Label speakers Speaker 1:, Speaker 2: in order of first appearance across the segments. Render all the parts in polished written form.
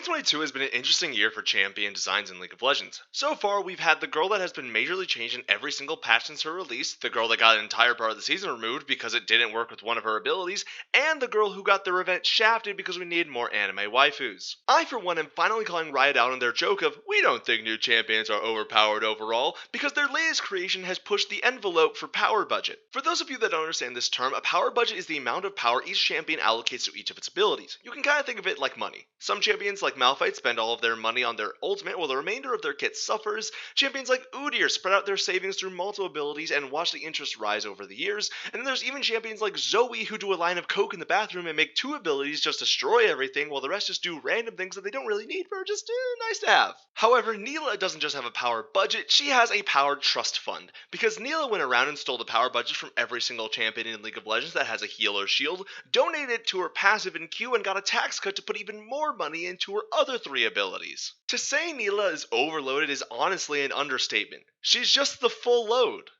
Speaker 1: 2022 has been an interesting year for champion designs in League of Legends. So far, we've had the girl that has been majorly changed in every single patch since her release, the girl that got an entire part of the season removed because it didn't work with one of her abilities, and the girl who got their event shafted because we needed more anime waifus. I, for one, am finally calling Riot out on their joke of, we don't think new champions are overpowered overall, because their latest creation has pushed the envelope for power budget. For those of you that don't understand this term, a power budget is the amount of power each champion allocates to each of its abilities. You can kind of think of it like money. Some champions like Malphite spend all of their money on their ultimate while the remainder of their kit suffers. Champions like Udyr spread out their savings through multiple abilities and watch the interest rise over the years. And then there's even champions like Zoe who do a line of coke in the bathroom and make two abilities just destroy everything while the rest just do random things that they don't really need but are just nice to have. However, Nilah doesn't just have a power budget, she has a power trust fund. Because Nilah went around and stole the power budget from every single champion in League of Legends that has a heal or shield, donated it to her passive in Q, and got a tax cut to put even more money into her other three abilities. To say Nilah is overloaded is honestly an understatement. She's just the full load.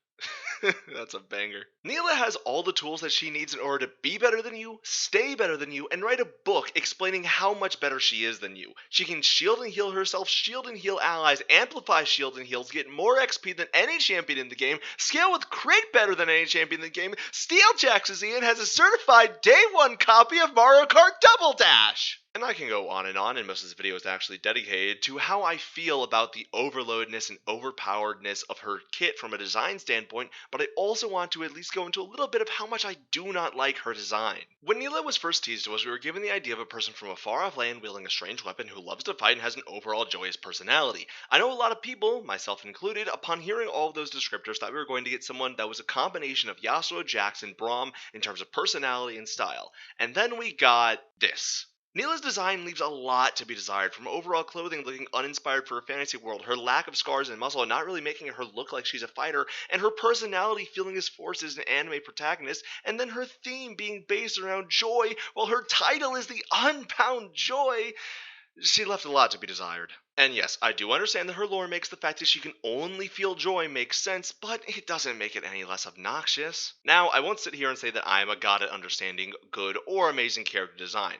Speaker 1: That's a banger. Nilah has all the tools that she needs in order to be better than you, stay better than you, and write a book explaining how much better she is than you. She can shield and heal herself, shield and heal allies, amplify shields and heals, get more XP than any champion in the game, scale with crit better than any champion in the game, steal Jax's and has a certified day one copy of Mario Kart Double Dash! And I can go on, and most of this video is actually dedicated to how I feel about the overloadedness and overpoweredness of her kit from a design standpoint, but I also want to at least go into a little bit of how much I do not like her design. When Nilah was first teased to us, we were given the idea of a person from a far-off land wielding a strange weapon who loves to fight and has an overall joyous personality. I know a lot of people, myself included, upon hearing all of those descriptors thought we were going to get someone that was a combination of Yasuo, Jax, and Braum in terms of personality and style. And then we got this. Nilah's design leaves a lot to be desired, from overall clothing looking uninspired for a fantasy world, her lack of scars and muscle not really making her look like she's a fighter, and her personality feeling as forced as an anime protagonist, and then her theme being based around joy, while her title is the Unbound Joy. She left a lot to be desired. And yes, I do understand that her lore makes the fact that she can only feel joy make sense, but it doesn't make it any less obnoxious. Now, I won't sit here and say that I am a god at understanding good or amazing character design.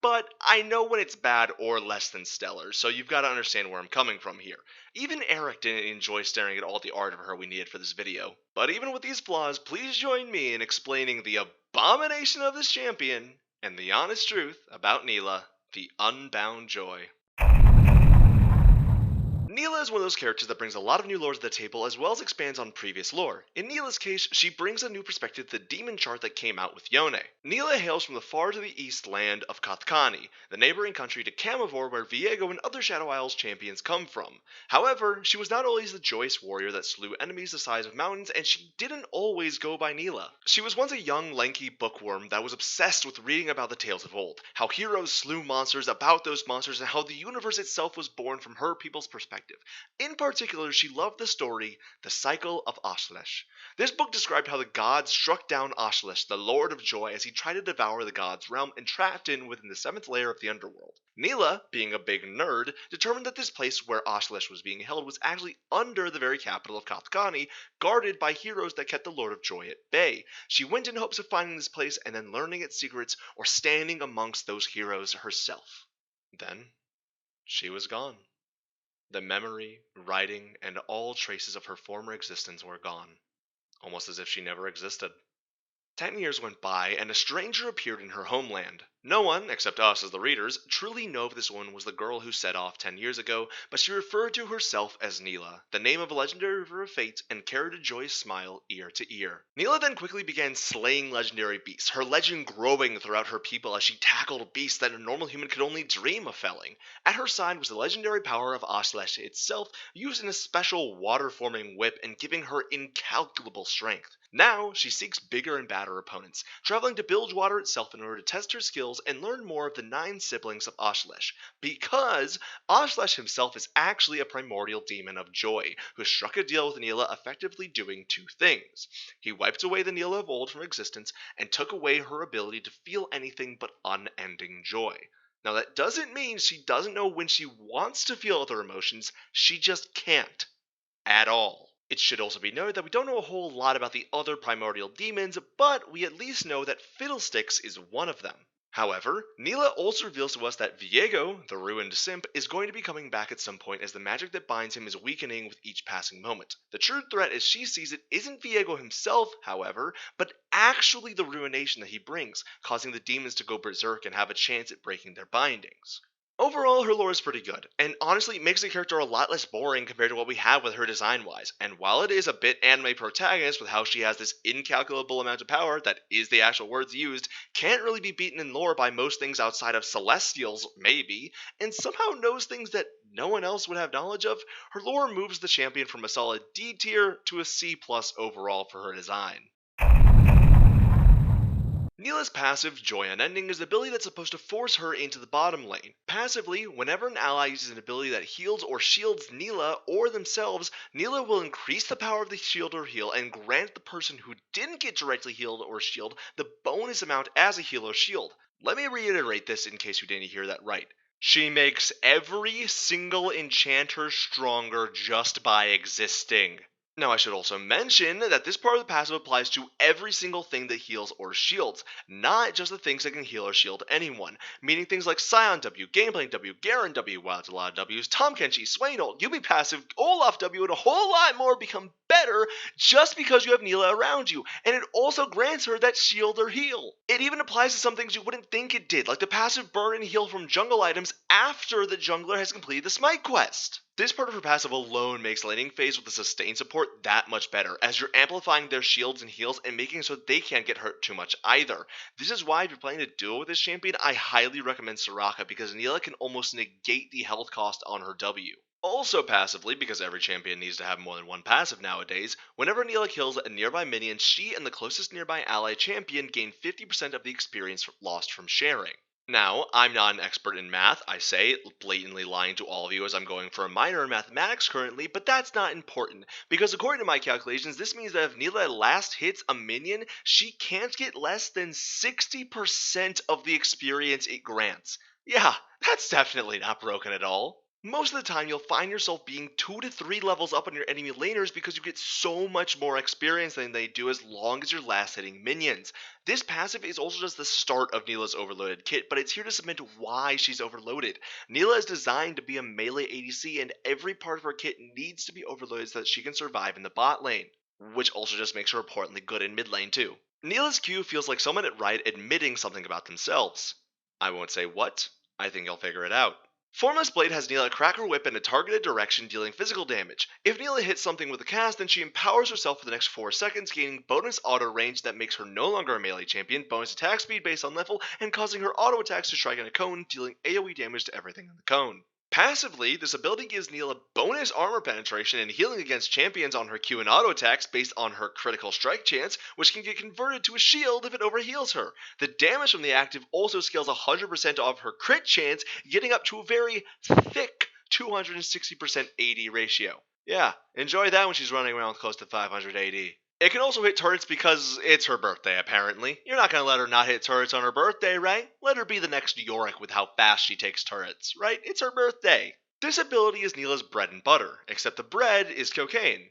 Speaker 1: But I know when it's bad or less than stellar, so you've got to understand where I'm coming from here. Even Eric didn't enjoy staring at all the art of her we needed for this video. But even with these flaws, please join me in explaining the abomination of this champion and the honest truth about Nilah, the Unbound Joy. Nilah is one of those characters that brings a lot of new lore to the table as well as expands on previous lore. In Nilah's case, she brings a new perspective to the demon chart that came out with Yone. Nilah hails from the far to the east land of Kothkani, the neighboring country to Camivore where Viego and other Shadow Isles champions come from. However, she was not always the joyous warrior that slew enemies the size of mountains, and she didn't always go by Nilah. She was once a young, lanky bookworm that was obsessed with reading about the tales of old, how heroes slew monsters about those monsters, and how the universe itself was born from her people's perspective. In particular, she loved the story, The Cycle of Ashlesh. This book described how the gods struck down Ashlesh, the Lord of Joy, as he tried to devour the gods' realm and trapped in within the seventh layer of the underworld. Nilah, being a big nerd, determined that this place where Ashlesh was being held was actually under the very capital of Kothkani, guarded by heroes that kept the Lord of Joy at bay. She went in hopes of finding this place and then learning its secrets or standing amongst those heroes herself. Then, she was gone. The memory, writing, and all traces of her former existence were gone, almost as if she never existed. 10 years went by, and a stranger appeared in her homeland. No one, except us as the readers, truly know if this one was the girl who set off 10 years ago, but she referred to herself as Nilah, the name of a legendary river of fate, and carried a joyous smile ear to ear. Nilah then quickly began slaying legendary beasts, her legend growing throughout her people as she tackled beasts that a normal human could only dream of felling. At her side was the legendary power of Ashlesh itself, used in a special water-forming whip and giving her incalculable strength. Now, she seeks bigger and badder opponents, traveling to Bilgewater itself in order to test her skills and learn more of the 9 siblings of Ashlesh, because Ashlesh himself is actually a primordial demon of joy, who struck a deal with Nilah effectively doing 2 things. He wiped away the Nilah of old from existence, and took away her ability to feel anything but unending joy. Now that doesn't mean she doesn't know when she wants to feel other emotions, she just can't. At all. It should also be noted that we don't know a whole lot about the other primordial demons, but we at least know that Fiddlesticks is one of them. However, Nilah also reveals to us that Viego, the ruined simp, is going to be coming back at some point as the magic that binds him is weakening with each passing moment. The true threat as she sees it isn't Viego himself, however, but actually the ruination that he brings, causing the demons to go berserk and have a chance at breaking their bindings. Overall, her lore is pretty good, and honestly makes the character a lot less boring compared to what we have with her design-wise. And while it is a bit anime protagonist with how she has this incalculable amount of power that is the actual words used, can't really be beaten in lore by most things outside of Celestials, maybe, and somehow knows things that no one else would have knowledge of, her lore moves the champion from a solid D tier to a C+ overall for her design. Nilah's passive, Joy Unending, is the ability that's supposed to force her into the bottom lane. Passively, whenever an ally uses an ability that heals or shields Nilah or themselves, Nilah will increase the power of the shield or heal and grant the person who didn't get directly healed or shielded the bonus amount as a heal or shield. Let me reiterate this in case you didn't hear that right. She makes every single enchanter stronger just by existing. Now, I should also mention that this part of the passive applies to every single thing that heals or shields, not just the things that can heal or shield anyone, meaning things like Scion W, Gameplane W, Garen W, Wild a lot of Ws, Tom Kenshi, Swain Ult, Yubi passive, Olaf W, and a whole lot more become better just because you have Nilah around you, and it also grants her that shield or heal. It even applies to some things you wouldn't think it did, like the passive burn and heal from jungle items after the jungler has completed the Smite quest. This part of her passive alone makes laning phase with the sustain support that much better, as you're amplifying their shields and heals and making it so they can't get hurt too much either. This is why if you're playing a duo with this champion, I highly recommend Soraka because Nilah can almost negate the health cost on her W. Also passively, because every champion needs to have more than one passive nowadays, whenever Nilah kills a nearby minion, she and the closest nearby ally champion gain 50% of the experience lost from sharing. Now, I'm not an expert in math, I say, blatantly lying to all of you as I'm going for a minor in mathematics currently, but that's not important, because according to my calculations, this means that if Nilah last hits a minion, she can't get less than 60% of the experience it grants. Yeah, that's definitely not broken at all. Most of the time, you'll find yourself being 2 to 3 levels up on your enemy laners because you get so much more experience than they do as long as you're last hitting minions. This passive is also just the start of Nilah's overloaded kit, but it's here to cement why she's overloaded. Nilah is designed to be a melee ADC, and every part of her kit needs to be overloaded so that she can survive in the bot lane, which also just makes her importantly good in mid lane too. Nilah's Q feels like someone at Riot admitting something about themselves. I won't say what, I think you'll figure it out. Formless Blade has Nilah crack her whip in a targeted direction, dealing physical damage. If Nilah hits something with a cast, then she empowers herself for the next 4 seconds, gaining bonus auto range that makes her no longer a melee champion, bonus attack speed based on level, and causing her auto attacks to strike in a cone, dealing AoE damage to everything in the cone. Passively, this ability gives Nilah bonus armor penetration and healing against champions on her Q and auto attacks based on her critical strike chance, which can get converted to a shield if it overheals her. The damage from the active also scales 100% off her crit chance, getting up to a very thick 260% AD ratio. Yeah, enjoy that when she's running around with close to 500 AD. It can also hit turrets because it's her birthday, apparently. You're not gonna let her not hit turrets on her birthday, right? Let her be the next Yorick with how fast she takes turrets, right? It's her birthday. This ability is Nilah's bread and butter, except the bread is cocaine.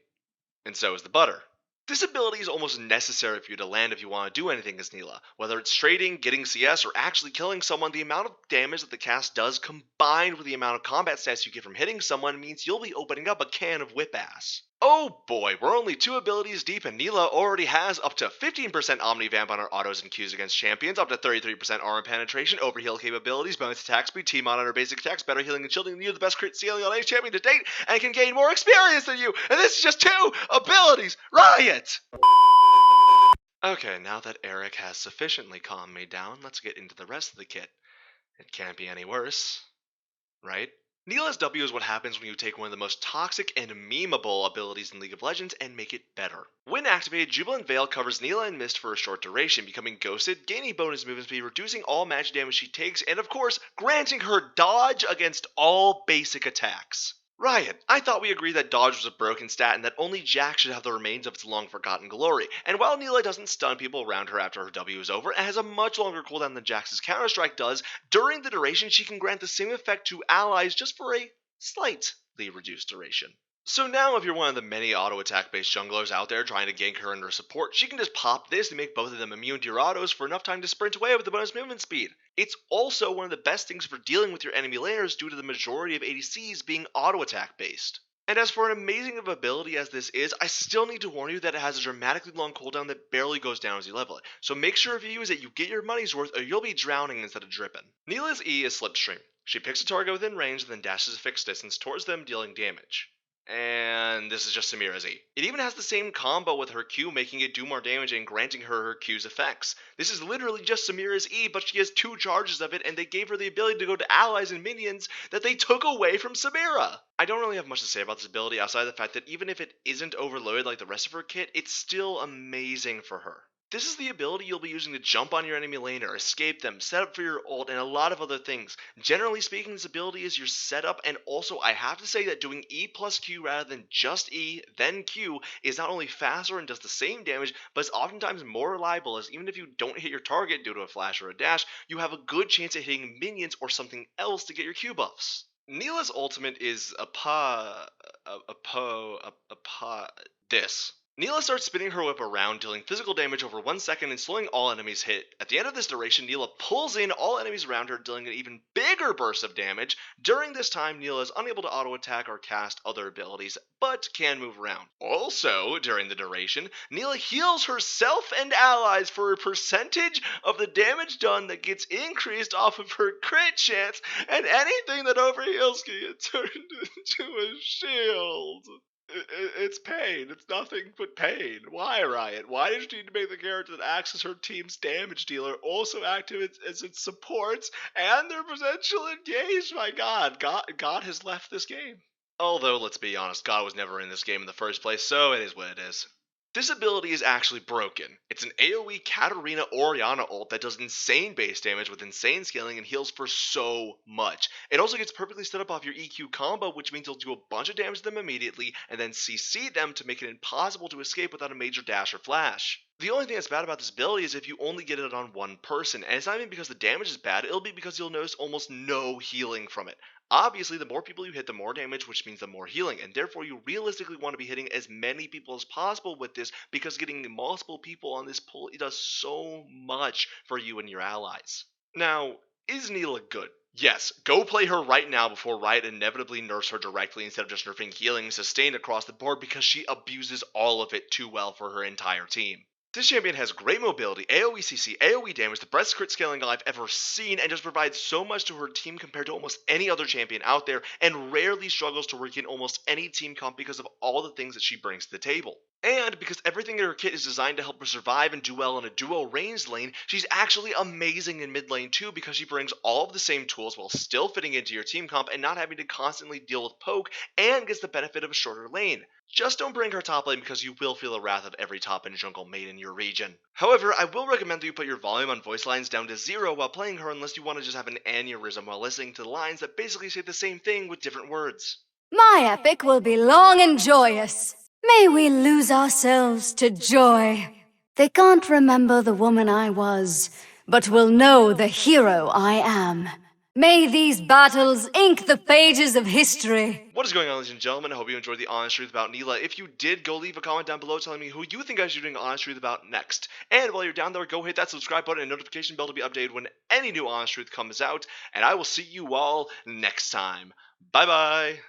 Speaker 1: And so is the butter. This ability is almost necessary for you to land if you want to do anything as Nilah. Whether it's trading, getting CS, or actually killing someone, the amount of damage that the cast does combined with the amount of combat stats you get from hitting someone means you'll be opening up a can of whip ass. Oh boy, we're only 2 abilities deep and Nilah already has up to 15% Omni-Vamp on her autos and Qs against champions, up to 33% armor penetration, overheal capabilities, bonus attack speed, T-Mod on her basic attacks, better healing and shielding than you, the best crit ceiling on any champion to date, and can gain more experience than you, and this is just 2 abilities! Riot! Okay, now that Eric has sufficiently calmed me down, let's get into the rest of the kit. It can't be any worse, right? Nilah's W is what happens when you take one of the most toxic and memeable abilities in League of Legends and make it better. When activated, Jubilant Veil covers Nilah and Mist for a short duration, becoming ghosted, gaining bonus movement speed, reducing all magic damage she takes, and of course, granting her dodge against all basic attacks. Riot, I thought we agreed that dodge was a broken stat and that only Jack should have the remains of its long-forgotten glory, and while Nilah doesn't stun people around her after her W is over, and has a much longer cooldown than Jax's Counter-Strike does, during the duration she can grant the same effect to allies just for a slightly reduced duration. So now if you're one of the many auto attack based junglers out there trying to gank her under support, she can just pop this and make both of them immune to your autos for enough time to sprint away with the bonus movement speed. It's also one of the best things for dealing with your enemy laners due to the majority of ADCs being auto attack based. And as for an amazing of ability as this is, I still need to warn you that it has a dramatically long cooldown that barely goes down as you level it. So make sure if you use it, you get your money's worth or you'll be drowning instead of dripping. Nilah's E is Slipstream. She picks a target within range and then dashes a fixed distance towards them, dealing damage. And this is just Samira's E. It even has the same combo with her Q, making it do more damage and granting her Q's effects. This is literally just Samira's E, but she has 2 charges of it, and they gave her the ability to go to allies and minions that they took away from Samira. I don't really have much to say about this ability outside of the fact that even if it isn't overloaded like the rest of her kit, it's still amazing for her. This is the ability you'll be using to jump on your enemy laner, escape them, set up for your ult, and a lot of other things. Generally speaking, this ability is your setup, and also I have to say that doing E plus Q rather than just E, then Q, is not only faster and does the same damage, but is oftentimes more reliable, as even if you don't hit your target due to a flash or a dash, you have a good chance at hitting minions or something else to get your Q buffs. Nilah's ultimate is this. Nilah starts spinning her whip around, dealing physical damage over 1 second and slowing all enemies hit. At the end of this duration, Nilah pulls in all enemies around her, dealing an even bigger burst of damage. During this time, Nilah is unable to auto-attack or cast other abilities, but can move around. Also, during the duration, Nilah heals herself and allies for a percentage of the damage done that gets increased off of her crit chance, and anything that overheals can get turned into a shield. It's pain. It's nothing but pain. Why, Riot? Why did you need to make the character that acts as her team's damage dealer also active as its supports and their potential engaged? My God has left this game. Although, let's be honest, God was never in this game in the first place, so it is what it is. This ability is actually broken. It's an AoE Katarina Orianna ult that does insane base damage with insane scaling and heals for so much. It also gets perfectly set up off your EQ combo, which means you'll do a bunch of damage to them immediately and then CC them to make it impossible to escape without a major dash or flash. The only thing that's bad about this ability is if you only get it on one person, and it's not even because the damage is bad, it'll be because you'll notice almost no healing from it. Obviously, the more people you hit, the more damage, which means the more healing, and therefore you realistically want to be hitting as many people as possible with this, because getting multiple people on this pull, it does so much for you and your allies. Now, is Nilah good? Yes, go play her right now before Riot inevitably nerfs her directly instead of just nerfing healing sustained across the board, because she abuses all of it too well for her entire team. This champion has great mobility, AoE CC, AoE damage, the best crit scaling I've ever seen, and just provides so much to her team compared to almost any other champion out there, and rarely struggles to work in almost any team comp because of all the things that she brings to the table. And because everything in her kit is designed to help her survive and do well in a duo ranged lane, she's actually amazing in mid lane too, because she brings all of the same tools while still fitting into your team comp and not having to constantly deal with poke, and gets the benefit of a shorter lane. Just don't bring her top lane because you will feel the wrath of every top and jungle made in your region. However, I will recommend that you put your volume on voice lines down to 0 while playing her, unless you want to just have an aneurysm while listening to the lines that basically say the same thing with different words.
Speaker 2: My epic will be long and joyous. May we lose ourselves to joy. They can't remember the woman I was, but will know the hero I am. May these battles ink the pages of history.
Speaker 1: What is going on, ladies and gentlemen? I hope you enjoyed the Honest Truth About Nilah. If you did, go leave a comment down below telling me who you think I should be doing Honest Truth About next. And while you're down there, go hit that subscribe button and notification bell to be updated when any new Honest Truth comes out. And I will see you all next time. Bye-bye.